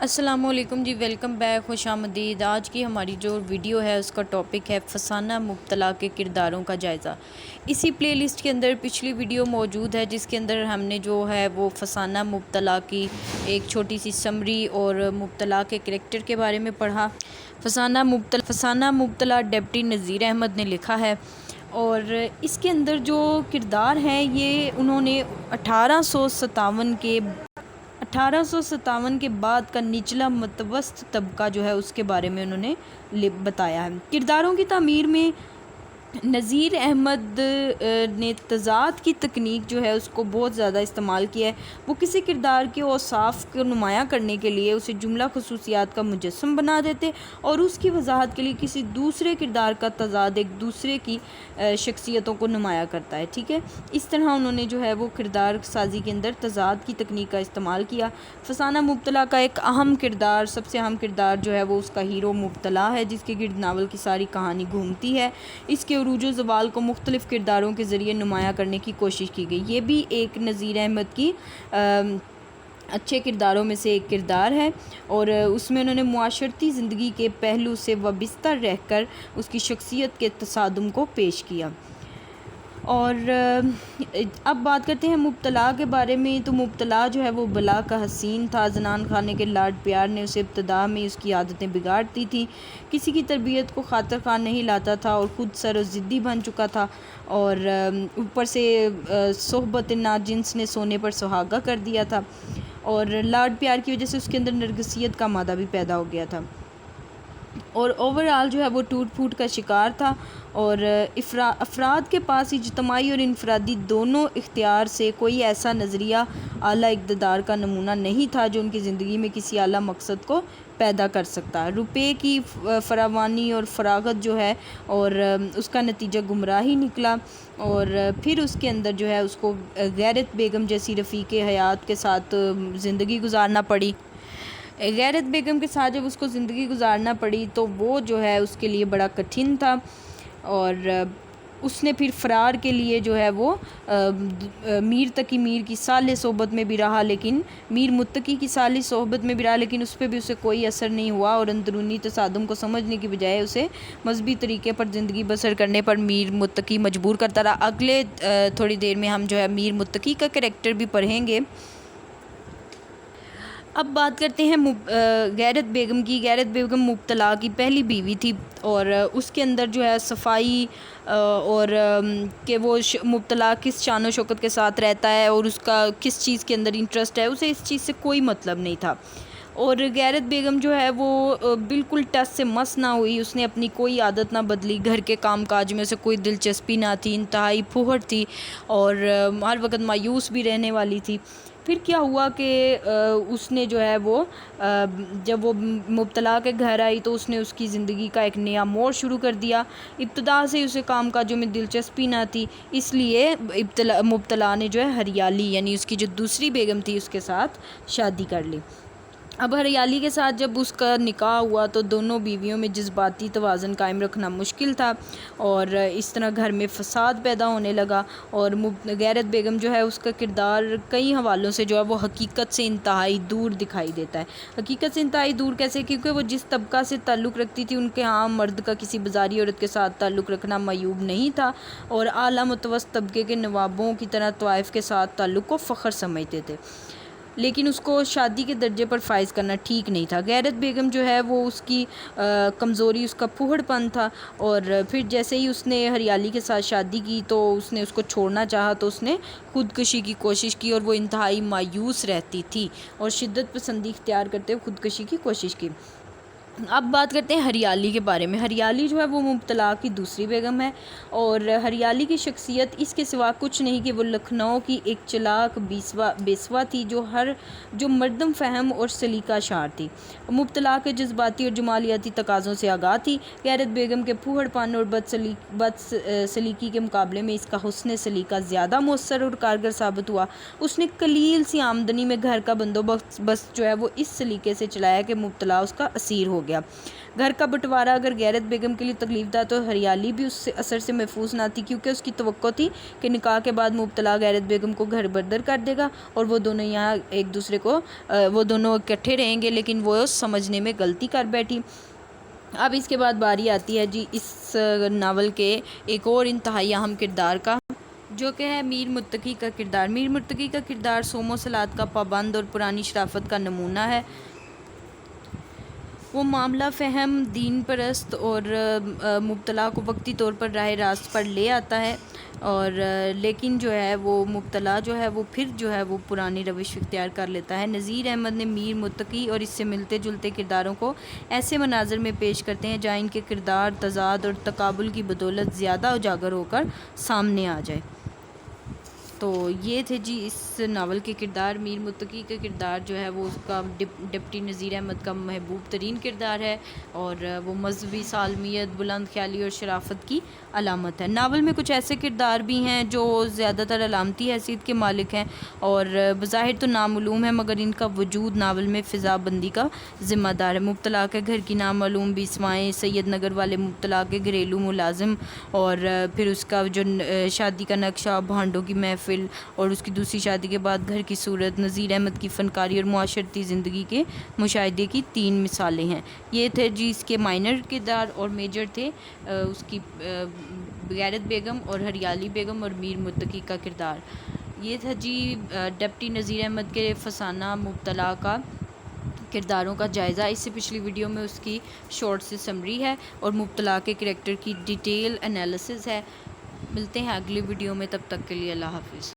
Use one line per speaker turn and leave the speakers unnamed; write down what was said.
السلام علیکم جی، welcome back, خوش آمدید۔ آج کی ہماری جو ویڈیو ہے اس کا ٹاپک ہے فسانہ مبتلا کے کرداروں کا جائزہ۔ اسی پلے لسٹ کے اندر پچھلی ویڈیو موجود ہے جس کے اندر ہم نے جو ہے وہ فسانہ مبتلا کی ایک چھوٹی سی سمری اور مبتلا کے کریکٹر کے بارے میں پڑھا۔ فسانہ مبتلا ڈپٹی نذیر احمد نے لکھا ہے اور اس کے اندر جو کردار ہیں یہ انہوں نے 1857 کے بعد کا نچلا متوسط طبقہ جو ہے اس کے بارے میں انہوں نے بتایا ہے۔ کرداروں کی تعمیر میں نذیر احمد نے تضاد کی تکنیک جو ہے اس کو بہت زیادہ استعمال کیا ہے۔ وہ کسی کردار کے اوصاف کو نمایاں کرنے کے لیے اسے جملہ خصوصیات کا مجسم بنا دیتے اور اس کی وضاحت کے لیے کسی دوسرے کردار کا تضاد ایک دوسرے کی شخصیتوں کو نمایاں کرتا ہے، ٹھیک ہے۔ اس طرح انہوں نے جو ہے وہ کردار سازی کے اندر تضاد کی تکنیک کا استعمال کیا۔ فسانہ مبتلا کا ایک اہم کردار، سب سے اہم کردار جو ہے وہ اس کا ہیرو مبتلا ہے جس کے گرد ناول کی ساری کہانی گھومتی ہے۔ اس کے عروج و زوال کو مختلف کرداروں کے ذریعے نمایاں کرنے کی کوشش کی گئی۔ یہ بھی ایک نذیر احمد کی اچھے کرداروں میں سے ایک کردار ہے اور اس میں انہوں نے معاشرتی زندگی کے پہلو سے وابستہ رہ کر اس کی شخصیت کے تصادم کو پیش کیا۔ اور اب بات کرتے ہیں مبتلا کے بارے میں، تو مبتلا جو ہے وہ بلا کا حسین تھا۔ زنان خانے کے لاڈ پیار نے اسے ابتدا میں اس کی عادتیں بگاڑ دی تھیں، کسی کی تربیت کو خاطر خواہ نہیں لاتا تھا اور خود سر و ضدی بن چکا تھا، اور اوپر سے صحبت ناجنس نے سونے پر سہاگا کر دیا تھا اور لاڈ پیار کی وجہ سے اس کے اندر نرگسیت کا مادہ بھی پیدا ہو گیا تھا اور اوورآل جو ہے وہ ٹوٹ پھوٹ کا شکار تھا اور افراد کے پاس اجتماعی اور انفرادی دونوں اختیار سے کوئی ایسا نظریہ اعلیٰ اقتدار کا نمونہ نہیں تھا جو ان کی زندگی میں کسی اعلیٰ مقصد کو پیدا کر سکتا۔ روپے کی فراوانی اور فراغت جو ہے اور اس کا نتیجہ گمراہی نکلا اور پھر اس کے اندر جو ہے اس کو غیرت بیگم جیسی رفیق حیات کے ساتھ زندگی گزارنا پڑی۔ غیرت بیگم کے ساتھ جب اس کو زندگی گزارنا پڑی تو وہ جو ہے اس کے لیے بڑا کٹھن تھا اور اس نے پھر فرار کے لیے جو ہے وہ میر تقی میر کی صالح صحبت میں بھی رہا، لیکن میر متقی کی صالح صحبت میں بھی رہا لیکن اس پہ بھی اسے کوئی اثر نہیں ہوا اور اندرونی تصادم کو سمجھنے کی بجائے اسے مذہبی طریقے پر زندگی بسر کرنے پر میر متقی مجبور کرتا رہا۔ اگلے تھوڑی دیر میں ہم جو ہے میر متقی کا کریکٹر بھی پڑھیں گے۔ اب بات کرتے ہیں غیرت بیگم کی۔ غیرت بیگم مبتلا کی پہلی بیوی تھی اور اس کے اندر جو ہے صفائی اور کہ وہ مبتلا کس شان و شوکت کے ساتھ رہتا ہے اور اس کا کس چیز کے اندر انٹرسٹ ہے، اسے اس چیز سے کوئی مطلب نہیں تھا اور غیرت بیگم جو ہے وہ بالکل ٹس سے مس نہ ہوئی، اس نے اپنی کوئی عادت نہ بدلی، گھر کے کام کاج میں اسے کوئی دلچسپی نہ تھی، انتہائی پھوہڑ تھی اور ہر وقت مایوس بھی رہنے والی تھی۔ پھر کیا ہوا کہ اس نے جو ہے وہ جب وہ مبتلا کے گھر آئی تو اس نے اس کی زندگی کا ایک نیا موڑ شروع کر دیا۔ ابتدا سے اسے کام کاجوں میں دلچسپی نہ تھی، اس لیے مبتلا نے جو ہے ہریالی یعنی اس کی جو دوسری بیگم تھی اس کے ساتھ شادی کر لی۔ اب ہریالی کے ساتھ جب اس کا نکاح ہوا تو دونوں بیویوں میں جذباتی توازن قائم رکھنا مشکل تھا اور اس طرح گھر میں فساد پیدا ہونے لگا اور غیرت بیگم جو ہے اس کا کردار کئی حوالوں سے جو ہے وہ حقیقت سے انتہائی دور دکھائی دیتا ہے۔ حقیقت سے انتہائی دور کیسے؟ کیونکہ وہ جس طبقہ سے تعلق رکھتی تھی ان کے ہاں مرد کا کسی بازاری عورت کے ساتھ تعلق رکھنا معیوب نہیں تھا اور اعلیٰ متوسط طبقے کے نوابوں کی طرح طوائف کے ساتھ تعلق کو فخر سمجھتے تھے، لیکن اس کو شادی کے درجے پر فائز کرنا ٹھیک نہیں تھا۔ غیرت بیگم جو ہے وہ اس کی کمزوری اس کا پھوہڑ پن تھا اور پھر جیسے ہی اس نے ہریالی کے ساتھ شادی کی تو اس نے اس کو چھوڑنا چاہا تو اس نے خودکشی کی کوشش کی اور وہ انتہائی مایوس رہتی تھی اور شدت پسندی اختیار کرتے ہوئے خودکشی کی کوشش کی۔ اب بات کرتے ہیں ہریالی کے بارے میں۔ ہریالی جو ہے وہ مبتلا کی دوسری بیگم ہے اور ہریالی کی شخصیت اس کے سوا کچھ نہیں کہ وہ لکھنؤ کی ایک چلاک بیسوا تھی جو مردم فہم اور سلیقہ شار تھی۔ مبتلا کے جذباتی اور جمالیاتی تقاضوں سے آگاہ تھی۔ غیرت بیگم کے پھوہڑ پن اور بد سلیقی کے مقابلے میں اس کا حسن سلیقہ زیادہ مؤثر اور کارگر ثابت ہوا۔ اس نے قلیل سی آمدنی میں گھر کا بندوبست جو ہے وہ اس سلیقے سے چلایا کہ مبتلا اس کا اسیر ہو گیا۔ گیا۔ گھر کا بٹوارا اگر غیرت بیگم کے لیے تکلیف دہ تو ہریالی بھی اس سے اثر سے محفوظ نہ تھی، کیونکہ اس کی توقع تھی کہ نکاح کے بعد مبتلا غیرت بیگم کو گھر بردر کر دے گا اور وہ دونوں یہاں ایک دوسرے کو وہ دونوں اکٹھے رہیں گے، لیکن وہ سمجھنے میں غلطی کر بیٹھی۔ اب اس کے بعد باری آتی ہے جی اس ناول کے ایک اور انتہائی اہم کردار کا، جو کہ ہے میر متقی کا کردار۔ میر متقی کا کردار صوم و صلات کا پابند اور پرانی شرافت کا نمونہ ہے۔ وہ معاملہ فہم، دین پرست اور مبتلا کو وقتی طور پر راہ راست پر لے آتا ہے، اور لیکن جو ہے وہ مبتلا جو ہے وہ پھر جو ہے وہ پرانی روش اختیار کر لیتا ہے۔ نذیر احمد نے میر متقی اور اس سے ملتے جلتے کرداروں کو ایسے مناظر میں پیش کرتے ہیں جہاں ان کے کردار تضاد اور تقابل کی بدولت زیادہ اجاگر ہو کر سامنے آ جائے۔ تو یہ تھے جی اس ناول کے کردار۔ میر متقی کا کردار جو ہے وہ اس کا ڈپٹی نذیر احمد کا محبوب ترین کردار ہے، اور وہ مذہبی سالمیت، بلند خیالی اور شرافت کی علامت ہے۔ ناول میں کچھ ایسے کردار بھی ہیں جو زیادہ تر علامتی حیثیت کے مالک ہیں اور بظاہر تو نامعلوم ہیں، مگر ان کا وجود ناول میں فضا بندی کا ذمہ دار ہے۔ مبتلا کے گھر کی نامعلوم بیسوائیں، سید نگر والے مبتلا کے گھریلو ملازم، اور پھر اس کا جو شادی کا نقشہ، بھانڈوں کی محفل، اور اس کی دوسری شادی کے بعد گھر کی صورت، نذیر احمد کی فنکاری اور معاشرتی زندگی کے مشاہدے کی 3 مثالیں ہیں۔ یہ تھے جی اس کے مائنر کردار، اور میجر تھے اس کی غیرت بیگم اور ہریالی بیگم اور میر متقی کا کردار۔ یہ تھا جی ڈپٹی نذیر احمد کے فسانہ مبتلا کا کرداروں کا جائزہ۔ اس سے پچھلی ویڈیو میں اس کی شارٹ سی سمری ہے اور مبتلا کے کریکٹر کی ڈیٹیل انالیسز ہے۔ ملتے ہیں اگلی ویڈیو میں، تب تک کے لیے اللہ حافظ۔